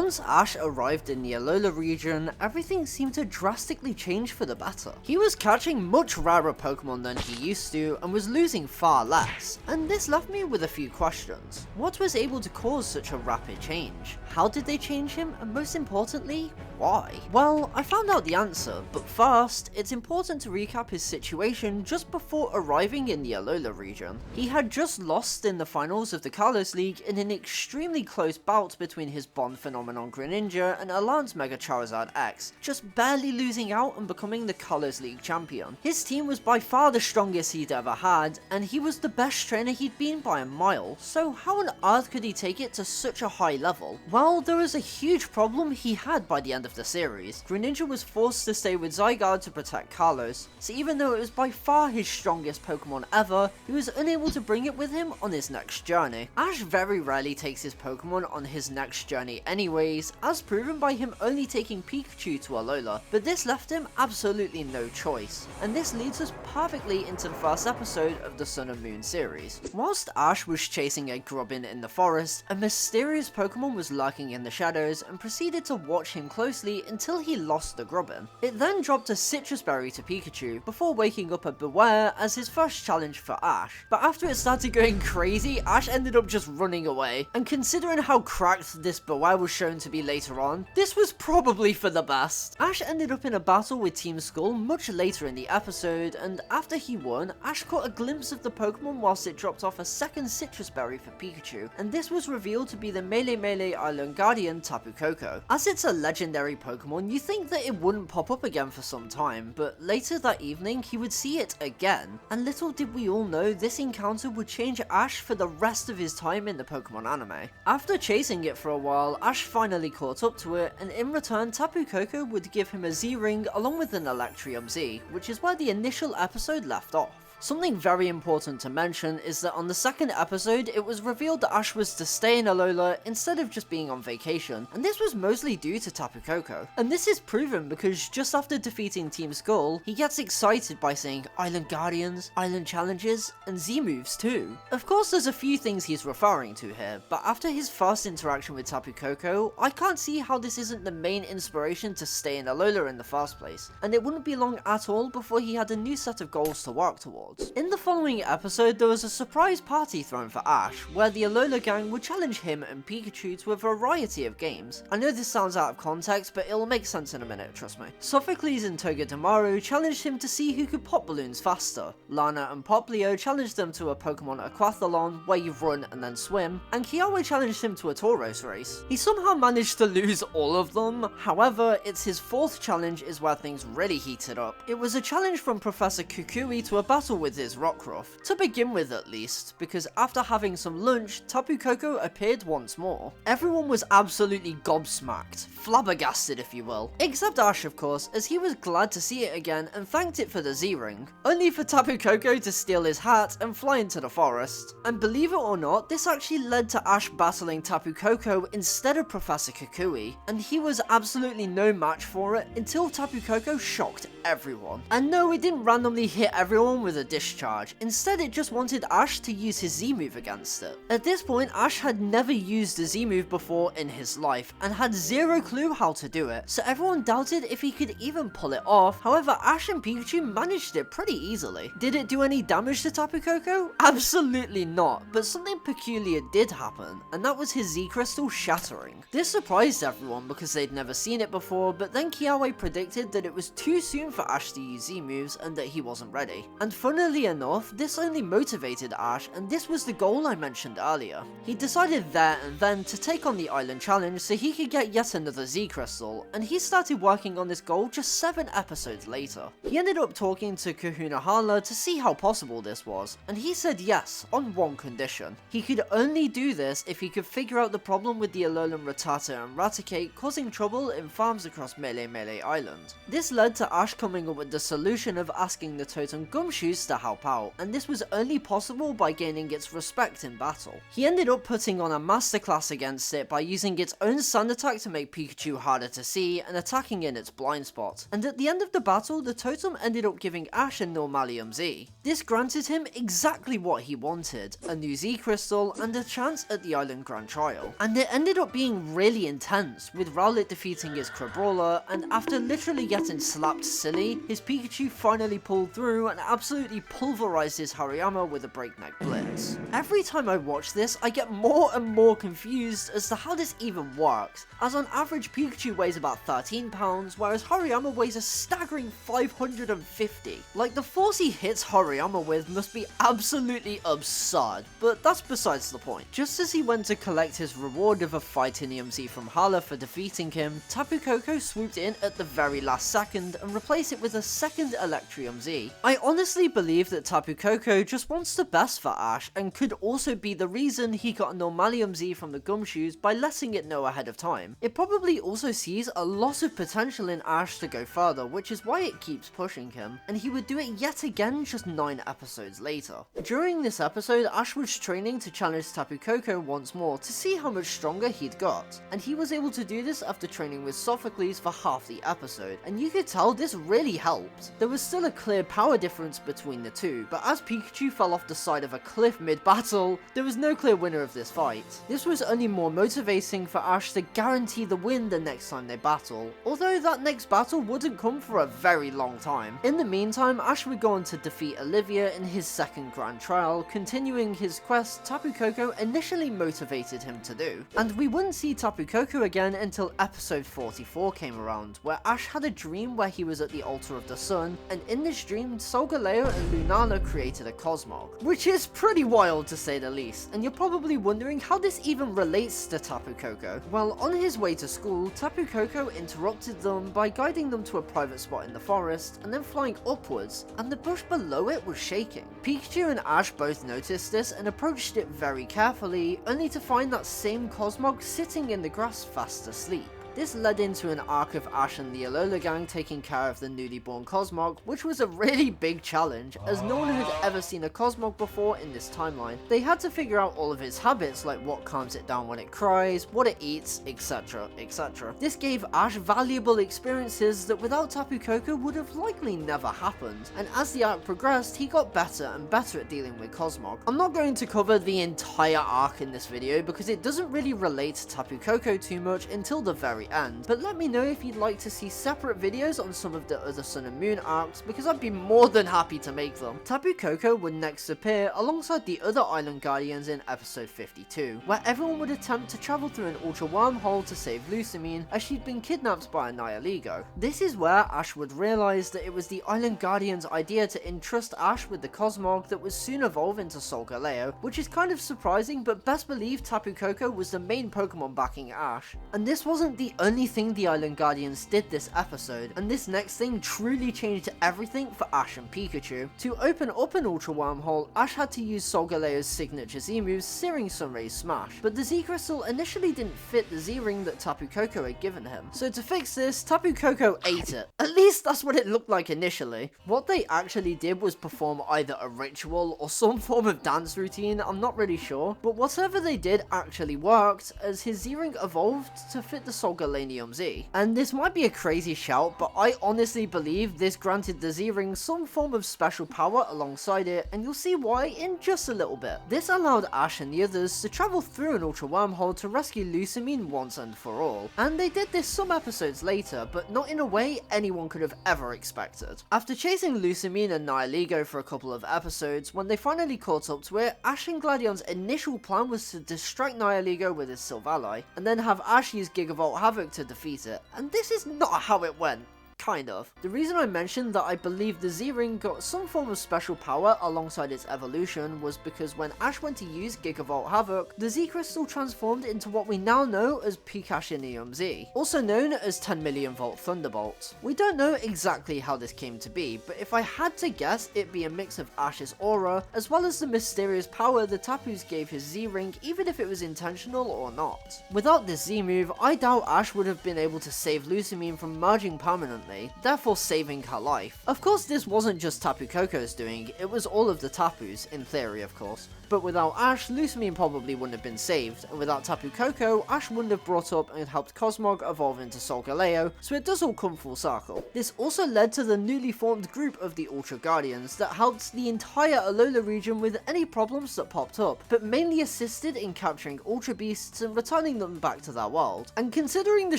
Once Ash arrived in the Alola region, everything seemed to drastically change for the better. He was catching much rarer Pokemon than he used to, and was losing far less, and this left me with a few questions. What was able to cause such a rapid change? How did they change him, and most importantly, why? Well, I found out the answer, but first, it's important to recap his situation just before arriving in the Alola region. He had just lost in the finals of the Kalos League in an extremely close bout between his Bond Phenomenon Greninja and Alliance Mega Charizard X, just barely losing out and becoming the Kalos League champion. His team was by far the strongest he'd ever had, and he was the best trainer he'd been by a mile, so how on earth could he take it to such a high level? Well, there was a huge problem he had by the end of the series. Greninja was forced to stay with Zygarde to protect Kalos, so even though it was by far his strongest Pokemon ever, he was unable to bring it with him on his next journey. Ash very rarely takes his Pokemon on his next journey anyways, as proven by him only taking Pikachu to Alola, but this left him absolutely no choice, and this leads us perfectly into the first episode of the Sun and Moon series. Whilst Ash was chasing a Grubbin in the forest, a mysterious Pokemon was lurking in the shadows and proceeded to watch him closely until he lost the Grubbin. It then dropped a Citrus Berry to Pikachu before waking up a Beware as his first challenge for Ash, but after it started going crazy, Ash ended up just running away, and considering how cracked this Beware was shown to be later on, this was probably for the best. Ash ended up in a battle with Team Skull much later in the episode, and after he won, Ash caught a glimpse of the Pokemon whilst it dropped off a second Citrus Berry for Pikachu, and this was revealed to be the Melee Island Guardian Tapu Koko. As it's a legendary Pokemon, you think that it wouldn't pop up again for some time, but later that evening he would see it again, and little did we all know this encounter would change Ash for the rest of his time in the Pokemon anime. After chasing it for a while, Ash finally caught up to it, and in return Tapu Koko would give him a Z-Ring along with an Electrium Z, which is where the initial episode left off. Something very important to mention is that on the second episode, it was revealed that Ash was to stay in Alola instead of just being on vacation, and this was mostly due to Tapu Koko. And this is proven because just after defeating Team Skull, he gets excited by saying Island Guardians, Island Challenges, and Z-moves too. Of course there's a few things he's referring to here, but after his first interaction with Tapu Koko, I can't see how this isn't the main inspiration to stay in Alola in the first place, and it wouldn't be long at all before he had a new set of goals to work towards. In the following episode, there was a surprise party thrown for Ash, where the Alola gang would challenge him and Pikachu to a variety of games. I know this sounds out of context, but it'll make sense in a minute, trust me. Sophocles and Togedemaru challenged him to see who could pop balloons faster. Lana and Poplio challenged them to a Pokemon Aquathlon, where you run and then swim, and Kiawe challenged him to a Tauros race. He somehow managed to lose all of them, however, it's his fourth challenge is where things really heated up. It was a challenge from Professor Kukui to a battle with his Rockruff, to begin with at least, because after having some lunch, Tapu Koko appeared once more. Everyone was absolutely gobsmacked, flabbergasted if you will, except Ash of course, as he was glad to see it again and thanked it for the Z-Ring, only for Tapu Koko to steal his hat and fly into the forest. And believe it or not, this actually led to Ash battling Tapu Koko instead of Professor Kukui, and he was absolutely no match for it until Tapu Koko shocked everyone. And no, it didn't randomly hit everyone with a discharge, instead it just wanted Ash to use his Z-move against it. At this point, Ash had never used a Z-move before in his life, and had zero clue how to do it, so everyone doubted if he could even pull it off. However, Ash and Pikachu managed it pretty easily. Did it do any damage to Tapu Koko? Absolutely not, but something peculiar did happen, and that was his Z-Crystal shattering. This surprised everyone because they'd never seen it before, but then Kiawe predicted that it was too soon for Ash to use Z-moves and that he wasn't ready. And funnily enough, this only motivated Ash, and this was the goal I mentioned earlier. He decided there and then to take on the Island Challenge so he could get yet another Z-Crystal, and he started working on this goal just 7 episodes later. He ended up talking to Kahuna Hala to see how possible this was, and he said yes, on one condition. He could only do this if he could figure out the problem with the Alolan Rattata and Raticate causing trouble in farms across Melee Island. This led to Ash coming up with the solution of asking the Totem Gumshoos needs to help out, and this was only possible by gaining its respect in battle. He ended up putting on a masterclass against it by using its own sand attack to make Pikachu harder to see and attacking in its blind spot. And at the end of the battle, the totem ended up giving Ash a Normalium Z. This granted him exactly what he wanted, a new Z crystal and a chance at the Island Grand Trial. And it ended up being really intense, with Rowlet defeating his Crabrawler, and after literally getting slapped silly, his Pikachu finally pulled through and absolutely pulverized his Hariyama with a breakneck blitz. Every time I watch this, I get more and more confused as to how this even works, as on average Pikachu weighs about 13 pounds, whereas Hariyama weighs a staggering 550. Like, the force he hits Hariyama with must be absolutely absurd, but that's besides the point. Just as he went to collect his reward of a Fightinium Z from Hala for defeating him, Tapu Koko swooped in at the very last second and replaced it with a second Electrium Z. I honestly believe that Tapu Koko just wants the best for Ash and could also be the reason he got a Normalium Z from the Gumshoes by letting it know ahead of time. It probably also sees a lot of potential in Ash to go further, which is why it keeps pushing him, and he would do it yet again just 9 episodes later. During this episode, Ash was training to challenge Tapu Koko once more to see how much stronger he'd got, and he was able to do this after training with Sophocles for half the episode, and you could tell this really helped. There was still a clear power difference between the two, but as Pikachu fell off the side of a cliff mid-battle, there was no clear winner of this fight. This was only more motivating for Ash to guarantee the win the next time they battle, although that next battle wouldn't come for a very long time. In the meantime, Ash would go on to defeat Olivia in his second Grand Trial, continuing his quest Tapu Koko initially motivated him to do. And we wouldn't see Tapu Koko again until episode 44 came around, where Ash had a dream where he was at the altar of the sun, and in this dream, Solgaleo and Lunala created a Cosmog, which is pretty wild to say the least, and you're probably wondering how this even relates to Tapu Koko. Well, on his way to school, Tapu Koko interrupted them by guiding them to a private spot in the forest, and then flying upwards, and the bush below it was shaking. Pikachu and Ash both noticed this and approached it very carefully, only to find that same Cosmog sitting in the grass fast asleep. This led into an arc of Ash and the Alola gang taking care of the newly born Cosmog, which was a really big challenge, as no one had ever seen a Cosmog before in this timeline. They had to figure out all of its habits, like what calms it down when it cries, what it eats, etc, etc. This gave Ash valuable experiences that without Tapu Koko would have likely never happened, and as the arc progressed, he got better and better at dealing with Cosmog. I'm not going to cover the entire arc in this video because it doesn't really relate to Tapu Koko too much until the very end, but let me know if you'd like to see separate videos on some of the other Sun and Moon arcs, because I'd be more than happy to make them. Tapu Koko would next appear alongside the other Island Guardians in episode 52, where everyone would attempt to travel through an Ultra Wormhole to save Lusamine, as she'd been kidnapped by a Nihilego. This is where Ash would realise that it was the Island Guardians' idea to entrust Ash with the Cosmog that would soon evolve into Solgaleo, which is kind of surprising, but best believe Tapu Koko was the main Pokemon backing Ash. And this wasn't the only thing the Island Guardians did this episode, and this next thing truly changed everything for Ash and Pikachu. To open up an Ultra Wormhole, Ash had to use Solgaleo's signature Z-move, Searing Sunray Smash, but the Z-Crystal initially didn't fit the Z-Ring that Tapu Koko had given him. So to fix this, Tapu Koko ate it. At least that's what it looked like initially. What they actually did was perform either a ritual or some form of dance routine, I'm not really sure, but whatever they did actually worked, as his Z-Ring evolved to fit the Solgalenium Z. And this might be a crazy shout, but I honestly believe this granted the Z-Ring some form of special power alongside it, and you'll see why in just a little bit. This allowed Ash and the others to travel through an Ultra Wormhole to rescue Lusamine once and for all, and they did this some episodes later, but not in a way anyone could have ever expected. After chasing Lusamine and Nihilego for a couple of episodes, when they finally caught up to it, Ash and Gladion's initial plan was to distract Nihilego with his Silvally, and then have Ash use Gigavolt Havoc to defeat it, and this is not how it went. Kind of. The reason I mentioned that I believe the Z-Ring got some form of special power alongside its evolution was because when Ash went to use Gigavolt Havoc, the Z-Crystal transformed into what we now know as Picashinium Z, also known as 10 million volt Thunderbolt. We don't know exactly how this came to be, but if I had to guess, it'd be a mix of Ash's aura, as well as the mysterious power the Tapus gave his Z-Ring, even if it was intentional or not. Without this Z-move, I doubt Ash would have been able to save Lusamine from merging permanently, instantly, therefore saving her life. Of course, this wasn't just Tapu Koko's doing, it was all of the Tapus, in theory of course. But without Ash, Lusamine probably wouldn't have been saved, and without Tapu Koko, Ash wouldn't have brought up and helped Cosmog evolve into Solgaleo, so it does all come full circle. This also led to the newly formed group of the Ultra Guardians that helped the entire Alola region with any problems that popped up, but mainly assisted in capturing Ultra Beasts and returning them back to their world. And considering the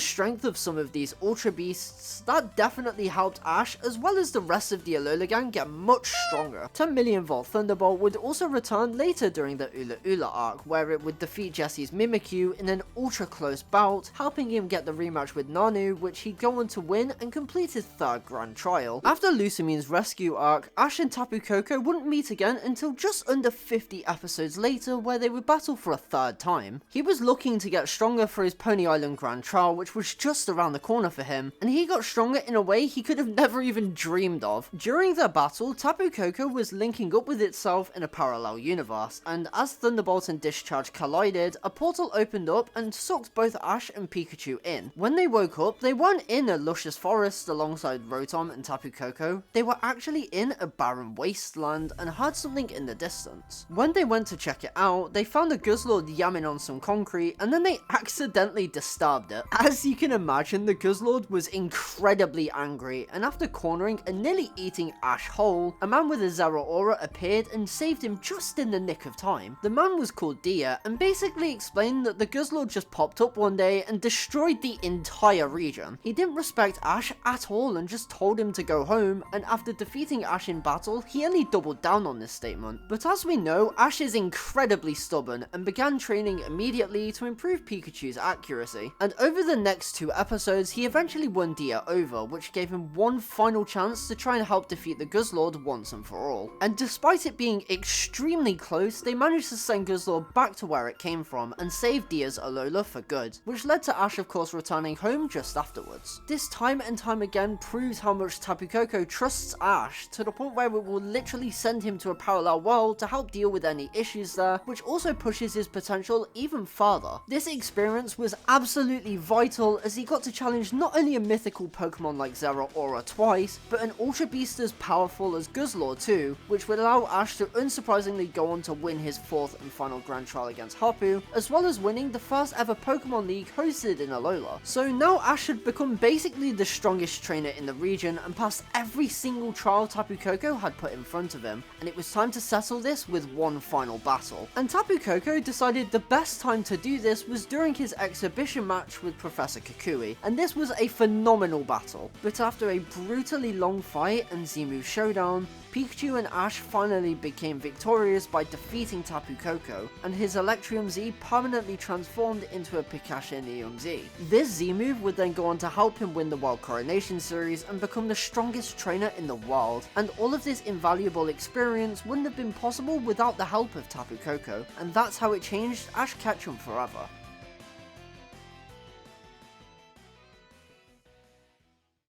strength of some of these Ultra Beasts, that definitely helped Ash as well as the rest of the Alola gang get much stronger. 10 million Volt Thunderbolt would also return later during the Ula Ula arc, where it would defeat Jesse's Mimikyu in an ultra close bout, helping him get the rematch with Nanu, which he'd go on to win and complete his third grand trial. After Lusamine's rescue arc, Ash and Tapu Koko wouldn't meet again until just under 50 episodes later, where they would battle for a third time. He was looking to get stronger for his Pony Island grand trial, which was just around the corner for him, and he got stronger in a way he could have never even dreamed of. During their battle, Tapu Koko was linking up with itself in a parallel universe, and as Thunderbolt and Discharge collided, a portal opened up and sucked both Ash and Pikachu in. When they woke up, they weren't in a luscious forest alongside Rotom and Tapu Koko, they were actually in a barren wasteland and heard something in the distance. When they went to check it out, they found a Guzzlord yamming on some concrete, and then they accidentally disturbed it. As you can imagine, the Guzzlord was incredibly angry, and after cornering and nearly eating Ash whole, a man with a Zeraora appeared and saved him just in the nick of time. The man was called Dia, and basically explained that the Guzzlord just popped up one day and destroyed the entire region. He didn't respect Ash at all and just told him to go home, and after defeating Ash in battle, he only doubled down on this statement. But as we know, Ash is incredibly stubborn and began training immediately to improve Pikachu's accuracy. And over the next 2 episodes, he eventually won Dia over, which gave him one final chance to try and help defeat the Guzzlord once and for all. And despite it being extremely close, they managed to send Guzzlord back to where it came from and save Dia's Alola for good, which led to Ash of course returning home just afterwards. This time and time again proves how much Tapu Koko trusts Ash, to the point where it will literally send him to a parallel world to help deal with any issues there, which also pushes his potential even further. This experience was absolutely vital as he got to challenge not only a mythical Pokemon like Zeraora twice, but an Ultra Beast as powerful as Guzzlord too, which would allow Ash to unsurprisingly go on to win his 4th and final grand trial against Hapu, as well as winning the first ever Pokemon League hosted in Alola. So now Ash had become basically the strongest trainer in the region and passed every single trial Tapu Koko had put in front of him, and it was time to settle this with one final battle. And Tapu Koko decided the best time to do this was during his exhibition match with Professor Kukui, and this was a phenomenal battle. But after a brutally long fight and Zemu showdown, Pikachu and Ash finally became victorious by defeating Tapu Koko, and his Electrium Z permanently transformed into a Pikachu Z. This Z move would then go on to help him win the World Coronation Series and become the strongest trainer in the world, and all of this invaluable experience wouldn't have been possible without the help of Tapu Koko, and that's how it changed Ash Ketchum forever.